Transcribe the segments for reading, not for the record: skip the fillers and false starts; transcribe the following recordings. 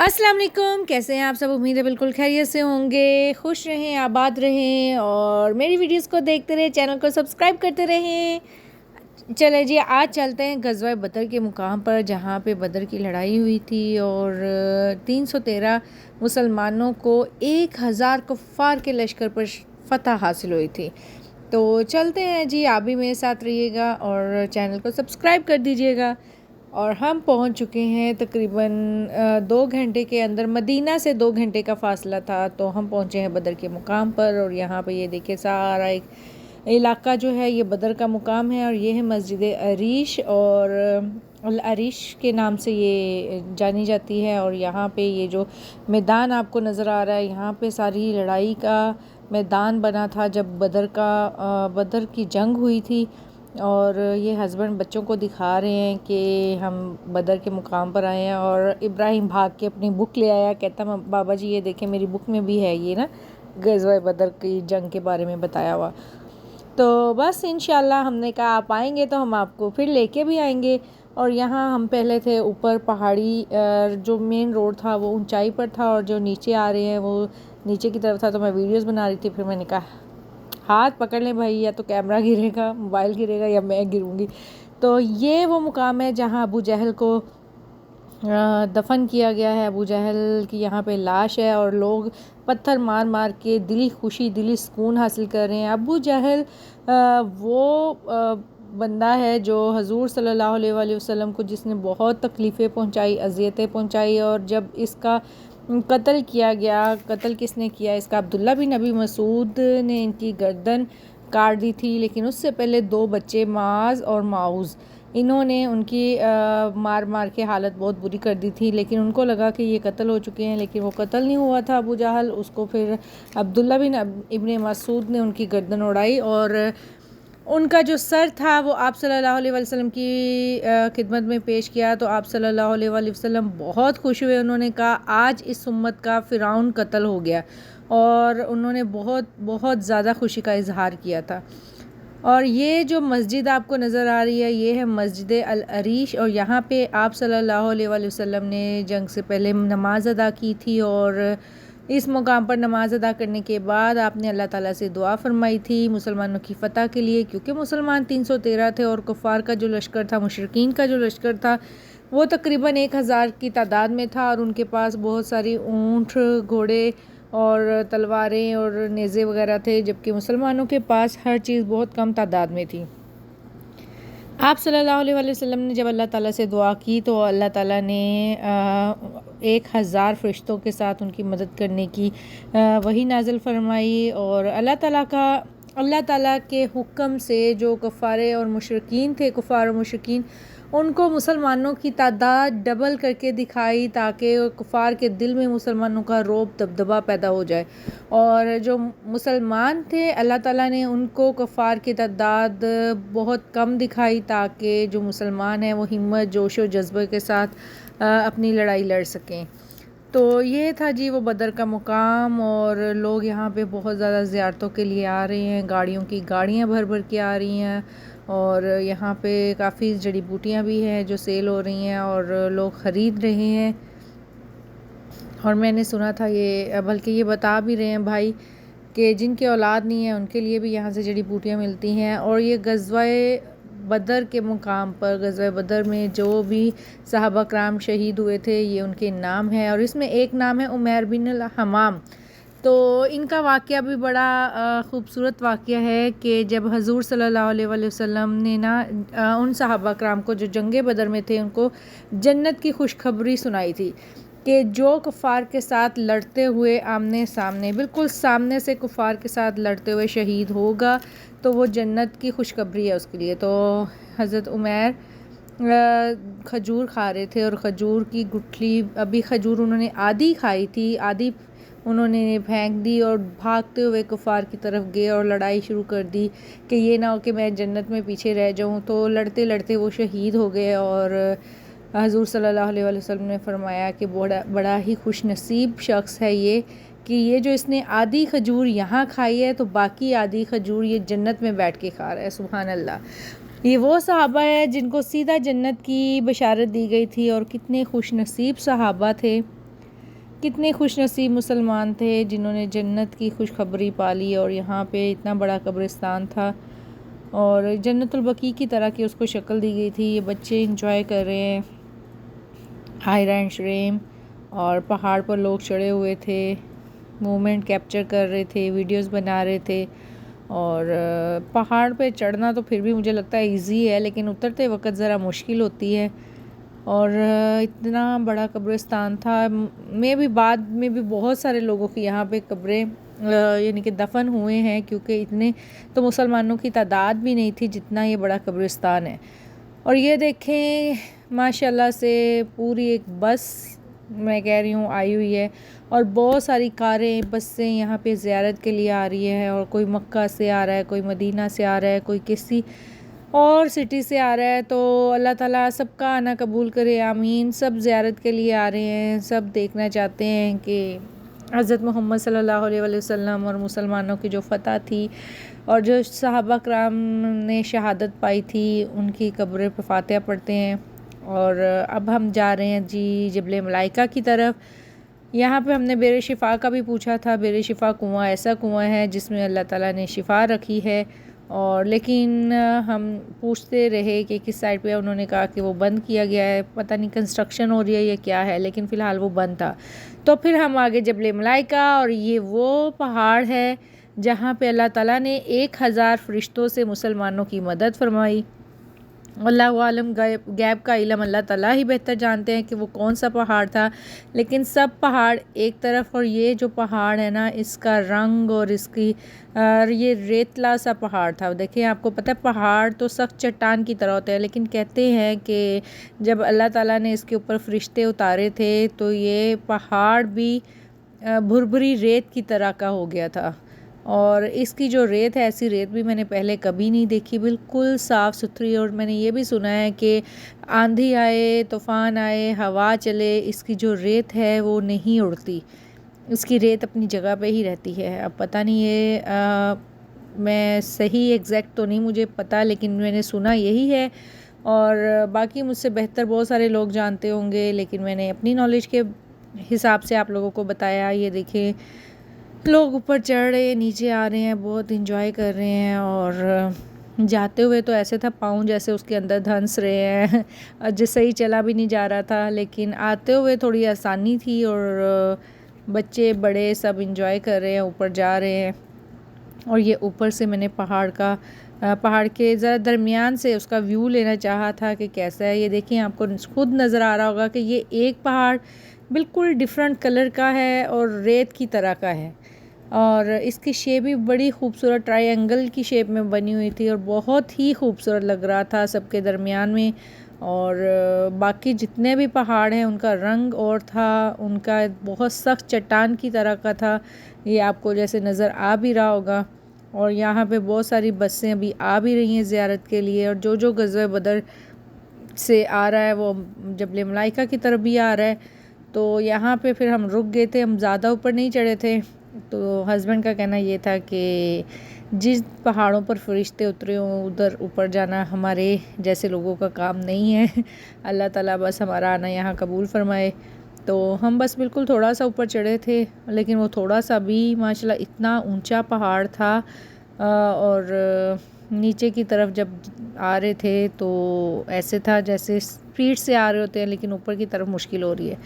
अस्सलाम वालेकुम, कैसे हैं आप सब। उम्मीद है बिल्कुल खैरियत से होंगे, खुश रहें, आबाद रहें और मेरी वीडियोस को देखते रहें, चैनल को सब्सक्राइब करते रहें। चले जी, आज चलते हैं गज़वा बदर के मुकाम पर, जहाँ पे बदर की लड़ाई हुई थी और 313 मुसलमानों को 1000 कुफ़ार के लश्कर पर फ़तह हासिल हुई थी। तो चलते हैं जी, आप भी मेरे साथ रहिएगा और चैनल को सब्सक्राइब कर दीजिएगा। और हम पहुंच चुके हैं तकरीबन 2 घंटे के अंदर। मदीना से 2 घंटे का फ़ासला था, तो हम पहुंचे हैं बदर के मुकाम पर। और यहाँ पे ये देखिए सारा एक इलाका जो है ये बदर का मुकाम है। और ये है मस्जिद अरीश, और अल अरीश के नाम से ये जानी जाती है। और यहाँ पे ये जो मैदान आपको नज़र आ रहा है, यहाँ पे सारी लड़ाई का मैदान बना था जब बदर की जंग हुई थी। और ये हस्बैंड बच्चों को दिखा रहे हैं कि हम बदर के मुकाम पर आए हैं। और इब्राहिम भाग के अपनी बुक ले आया, कहता बाबा जी ये देखें मेरी बुक में भी है ये ना ग़ज़वा बदर की जंग के बारे में बताया हुआ। तो बस इंशाल्लाह हमने कहा आप आएंगे तो हम आपको फिर लेके भी आएंगे। और यहाँ हम पहले थे ऊपर पहाड़ी, जो मेन रोड था वो ऊंचाई पर था, और जो नीचे आ रहे हैं वो नीचे की तरफ था। तो मैं वीडियोस बना रही थी, फिर मैंने कहा हाथ पकड़ लें भाई, या तो कैमरा गिरेगा, मोबाइल गिरेगा, या मैं गिरूंगी। तो ये वो मुकाम है जहाँ अबू जहल को दफन किया गया है। अबू जहल की यहाँ पे लाश है और लोग पत्थर मार मार के दिली खुशी, दिली सुकून हासिल कर रहे हैं। अबू जहल वो बंदा है जो हजूर सल्लल्लाहु अलैहि वसल्लम को जिसने बहुत तकलीफ़ें पहुँचाई, अज़ियतें पहुँचाई। और जब इसका कत्ल किया गया, कत्ल किसने किया इसका, अब्दुल्ला बिन नबी मसूद ने इनकी गर्दन काट दी थी। लेकिन उससे पहले 2 बच्चे माज और माउज़, इन्होंने उनकी मार मार के हालत बहुत बुरी कर दी थी। लेकिन उनको लगा कि ये कत्ल हो चुके हैं, लेकिन वो कत्ल नहीं हुआ था अबू जहल। उसको फिर अब्दुल्ला बिन इब्ने मसूद ने उनकी गर्दन उड़ाई और उनका जो सर था वो आप सल्लल्लाहु अलैहि वसल्लम की खिदमत में पेश किया। तो आप सल्लल्लाहु अलैहि वसल्लम बहुत खुश हुए। उन्होंने कहा आज इस उम्मत का फ़िरौन कत्ल हो गया, और उन्होंने बहुत बहुत ज़्यादा खुशी का इजहार किया था। और ये जो मस्जिद आपको नज़र आ रही है ये है मस्जिद अल अरीश। और यहाँ पे आप सल्लल्लाहु अलैहि वसल्लम ने जंग से पहले नमाज अदा की थी। और इस मुकाम पर नमाज अदा करने के बाद आपने अल्लाह ताला से दुआ फरमाई थी मुसलमानों की फ़तह के लिए, क्योंकि मुसलमान 313 थे और कुफ़ार का जो लश्कर था, मुशरिकीन का जो लश्कर था, वो तकरीबन 1000 की तादाद में था। और उनके पास बहुत सारी ऊँट, घोड़े और तलवारें और नेज़े वगैरह थे, जबकि मुसलमानों के पास हर चीज़ बहुत कम तादाद में थी। आप सल्लल्लाहु अलैहि वसल्लम ने जब अल्लाह ताला से दुआ की तो अल्लाह ताला ने 1000 फ़रिश्तों के साथ उनकी मदद करने की वही नाज़िल फरमाई। और अल्लाह ताला के हुक्म से जो कुफ़ार और मुशरिकीन थे, कुफ़ार और मुशरिकीन, उनको मुसलमानों की तादाद डबल करके दिखाई, ताकि कुफ़ार के दिल में मुसलमानों का रौब दबदबा पैदा हो जाए। और जो मुसलमान थे अल्लाह ताला ने उनको कुफ़ार की तादाद बहुत कम दिखाई, ताकि जो मुसलमान हैं वो हिम्मत, जोश और जज्बे के साथ अपनी लड़ाई लड़ सकें। तो ये था जी वो बदर का मुकाम। और लोग यहाँ पे बहुत ज़्यादा ज़ियारतों के लिए आ रहे हैं, गाड़ियों की गाड़ियाँ भर भर के आ रही हैं। और यहाँ पे काफ़ी जड़ी बूटियाँ भी हैं जो सेल हो रही हैं और लोग ख़रीद रहे हैं। और मैंने सुना था ये, बल्कि ये बता भी रहे हैं भाई कि जिनके औलाद नहीं है उनके लिए भी यहाँ से जड़ी बूटियाँ मिलती हैं। और ये ग़ज़वा बदर के मुकाम पर, ग़ज़वा बदर में जो भी सहाबा कराम शहीद हुए थे ये उनके नाम है। और इसमें एक नाम है उमैर बिन अल हमाम। तो इनका वाक़या भी बड़ा ख़ूबसूरत वाक़या है कि जब हजूर सल्लल्लाहु अलैहि वसल्लम ने ना उन सहाबा कराम को जो जंग बदर में थे उनको जन्नत की खुशखबरी सुनाई थी कि जो कुफ़ार के साथ लड़ते हुए आमने सामने, बिल्कुल सामने से कुफ़ार के साथ लड़ते हुए शहीद होगा तो वो जन्नत की खुशखबरी है उसके लिए। तो हज़रत उमैर खजूर खा रहे थे और खजूर की गुठली, अभी खजूर उन्होंने आधी खाई थी, आधी उन्होंने फेंक दी और भागते हुए कुफ़ार की तरफ गए और लड़ाई शुरू कर दी कि ये ना हो कि मैं जन्नत में पीछे रह जाऊँ। तो लड़ते लड़ते वो शहीद हो गए। और हज़ूर सल्लल्लाहु अलैहि वसल्लम ने फरमाया कि बड़ा ही खुश नसीब शख्स है ये, कि ये जो इसने आधी खजूर यहाँ खाई है तो बाकी आधी खजूर ये जन्नत में बैठ के खा रहा है। सुभान अल्लाह। ये वो सहाबा है जिनको सीधा जन्नत की बशारत दी गई थी। और कितने खुश नसीब सहाबा थे कितने खुशनसीब मुसलमान थे जिन्होंने जन्नत की खुशखबरी पाली और यहाँ पे इतना बड़ा कब्रिस्तान था और जन्नतुल बकी की तरह की उसको शक्ल दी गई थी। ये बच्चे इंजॉय कर रहे हैं हायरा एंड श्रेम और पहाड़ पर लोग चढ़े हुए थे, मोमेंट कैप्चर कर रहे थे, वीडियोस बना रहे थे। और पहाड़ पे चढ़ना तो फिर भी मुझे लगता है इजी है, लेकिन उतरते वक्त ज़रा मुश्किल होती है। और इतना बड़ा कब्रिस्तान था। मैं भी बाद में भी बहुत सारे लोगों की यहाँ पे कब्रें यानी कि दफन हुए हैं, क्योंकि इतने तो मुसलमानों की तादाद भी नहीं थी जितना ये बड़ा कब्रिस्तान है। और ये देखें माशाल्लाह से पूरी एक बस मैं कह रही हूँ आई हुई है और बहुत सारी कारें बसें यहाँ पे ज़ियारत के लिए आ रही है। और कोई मक्का से आ रहा है, कोई मदीना से आ रहा है, कोई किसी और सिटी से आ रहा है। तो अल्लाह ताला सबका आना कबूल करे, आमीन। सब ज़ियारत के लिए आ रहे हैं, सब देखना चाहते हैं कि हज़रत मोहम्मद सल्लल्लाहु अलैहि वसल्लम और मुसलमानों की जो फ़तह थी और जो सहाबा कराम ने शहादत पाई थी उनकी कब्र पे फातिहा पढ़ते हैं। और अब हम जा रहे हैं जी जबल मलाइका की तरफ। यहाँ पे हमने बेर शिफ़ा का भी पूछा था। बेर शिफ़ा कुआं ऐसा कुआं है जिसमें अल्लाह ताला ने शिफ़ा रखी है। और लेकिन हम पूछते रहे कि किस साइड पे, उन्होंने कहा कि वो बंद किया गया है, पता नहीं कंस्ट्रक्शन हो रही है या क्या है, लेकिन फ़िलहाल वो बंद था। तो फिर हम आगे जबल मलाइका, और ये वो पहाड़ है जहाँ पे अल्लाह ताला ने 1000 फरिश्तों से मुसलमानों की मदद फरमाई। अल्लाह आलम, गैब का इल्म अल्लाह ताला ही बेहतर जानते हैं कि वो कौन सा पहाड़ था। लेकिन सब पहाड़ एक तरफ, और ये जो पहाड़ है ना इसका रंग और इसकी ये रेतला सा पहाड़ था। देखिए आपको पता है पहाड़ तो सख्त चट्टान की तरह होते हैं, लेकिन कहते हैं कि जब अल्लाह ताला ने इसके ऊपर फरिश्ते उतारे थे तो ये पहाड़ भी भुरभुरी रेत की तरह का हो गया था। और इसकी जो रेत है, ऐसी रेत भी मैंने पहले कभी नहीं देखी, बिल्कुल साफ़ सुथरी। और मैंने ये भी सुना है कि आंधी आए, तूफ़ान आए, हवा चले, इसकी जो रेत है वो नहीं उड़ती, इसकी रेत अपनी जगह पे ही रहती है। अब पता नहीं ये मैं सही एग्जैक्ट तो नहीं मुझे पता, लेकिन मैंने सुना यही है। और बाकी मुझसे बेहतर बहुत सारे लोग जानते होंगे, लेकिन मैंने अपनी नॉलेज के हिसाब से आप लोगों को बताया। ये देखें लोग ऊपर चढ़ रहे हैं, नीचे आ रहे हैं, बहुत इंजॉय कर रहे हैं। और जाते हुए तो ऐसे था पाँव जैसे उसके अंदर धंस रहे हैं जिससे ही चला भी नहीं जा रहा था। लेकिन आते हुए थोड़ी आसानी थी और बच्चे बड़े सब इंजॉय कर रहे हैं, ऊपर जा रहे हैं। और ये ऊपर से मैंने पहाड़ के ज़रा दरमियान से उसका व्यू लेना चाहा था कि कैसा है। ये देखिए आपको खुद नज़र आ रहा होगा कि ये एक पहाड़ बिल्कुल डिफरेंट कलर का है और रेत की तरह का है। और इसकी शेप भी बड़ी खूबसूरत ट्रायंगल की शेप में बनी हुई थी और बहुत ही खूबसूरत लग रहा था सबके दरमियान में। और बाकी जितने भी पहाड़ हैं उनका रंग और था, उनका बहुत सख्त चट्टान की तरह का था। ये आपको जैसे नज़र आ भी रहा होगा। और यहाँ पे बहुत सारी बसें अभी आ भी रही हैं ज़ियारत के लिए। और जो ग़ज़वा बदर से आ रहा है वो जबल मलाइका की तरफ भी आ रहा है। तो यहाँ पे फिर हम रुक गए थे, हम ज़्यादा ऊपर नहीं चढ़े थे। तो हस्बैंड का कहना ये था कि जिस पहाड़ों पर फरिश्ते उतरे हों उधर ऊपर जाना हमारे जैसे लोगों का काम नहीं है। अल्लाह ताला बस हमारा आना यहाँ कबूल फरमाए। तो हम बस बिल्कुल थोड़ा सा ऊपर चढ़े थे, लेकिन वो थोड़ा सा भी माशाल्लाह इतना ऊंचा पहाड़ था। और नीचे की तरफ जब आ रहे थे तो ऐसे था जैसे स्पीड से आ रहे होते हैं, लेकिन ऊपर की तरफ मुश्किल हो रही है।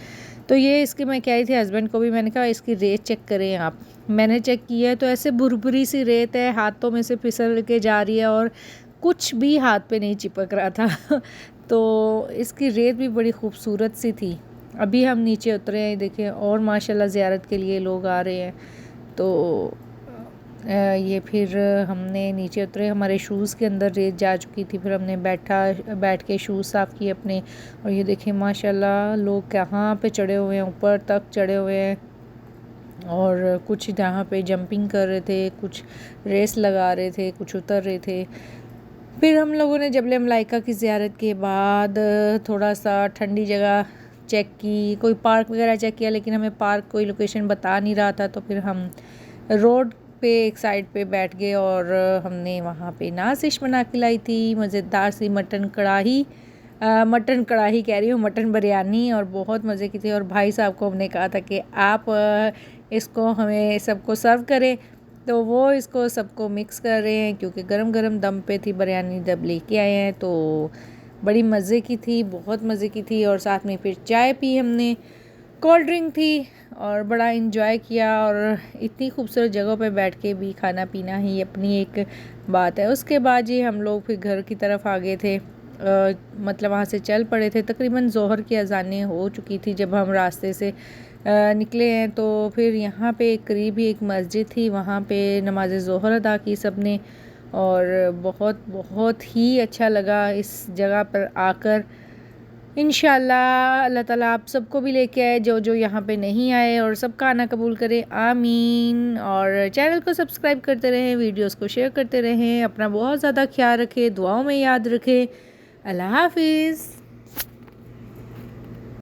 तो ये इसकी मैं कह रही थी हस्बैंड को भी, मैंने कहा इसकी रेत चेक करें आप। मैंने चेक किया है तो ऐसे भुरभुरी सी रेत है, हाथों में से फिसल के जा रही है और कुछ भी हाथ पे नहीं चिपक रहा था तो इसकी रेत भी बड़ी खूबसूरत सी थी। अभी हम नीचे उतरे हैं, देखें और माशाल्लाह ज़ियारत के लिए लोग आ रहे हैं। तो ये फिर हमने नीचे उतरे, हमारे शूज़ के अंदर रेत जा चुकी थी। फिर हमने बैठ के शूज़ साफ़ किए अपने। और ये देखें माशाल्लाह लोग कहाँ पे चढ़े हुए हैं, ऊपर तक चढ़े हुए हैं। और कुछ यहाँ पे जंपिंग कर रहे थे, कुछ रेस लगा रहे थे, कुछ उतर रहे थे। फिर हम लोगों ने जबल मलाइका की ज़ियारत के बाद थोड़ा सा ठंडी जगह चेक की, कोई पार्क वगैरह चेक किया, लेकिन हमें पार्क कोई लोकेशन बता नहीं रहा था। तो फिर हम रोड पे एक साइड पे बैठ गए और हमने वहाँ पे नाज़िश बना के लाई थी, मज़ेदार सी मटन कढ़ाई मटन कढ़ाई कह रही हूँ, मटन बिरयानी, और बहुत मज़े की थी। और भाई साहब को हमने कहा था कि आप इसको हमें सबको सर्व करें, तो वो इसको सबको मिक्स कर रहे हैं क्योंकि गरम गरम दम पे थी बिरयानी, जब लेके आए हैं। तो बड़ी मज़े की थी, बहुत मज़े की थी। और साथ में फिर चाय पी हमने, कोल्ड ड्रिंक थी, और बड़ा इन्जॉय किया। और इतनी खूबसूरत जगहों पे बैठ के भी खाना पीना ही अपनी एक बात है। उसके बाद ये हम लोग फिर घर की तरफ आ गए थे, मतलब वहाँ से चल पड़े थे। तकरीबन ज़ोहर की अज़ानें हो चुकी थी जब हम रास्ते से निकले हैं। तो फिर यहाँ पे करीब ही एक मस्जिद थी, वहाँ पे नमाज ज़ोहर अदा की सब ने, और बहुत बहुत ही अच्छा लगा इस जगह पर आकर। इंशाल्लाह अल्लाह ताला आप सबको भी लेके आए जो जो यहाँ पे नहीं आए, और सबका आना कबूल करे, आमीन। और चैनल को सब्सक्राइब करते रहें, वीडियोस को शेयर करते रहें, अपना बहुत ज़्यादा ख्याल रखें, दुआओं में याद रखें। अल्लाह हाफिज़।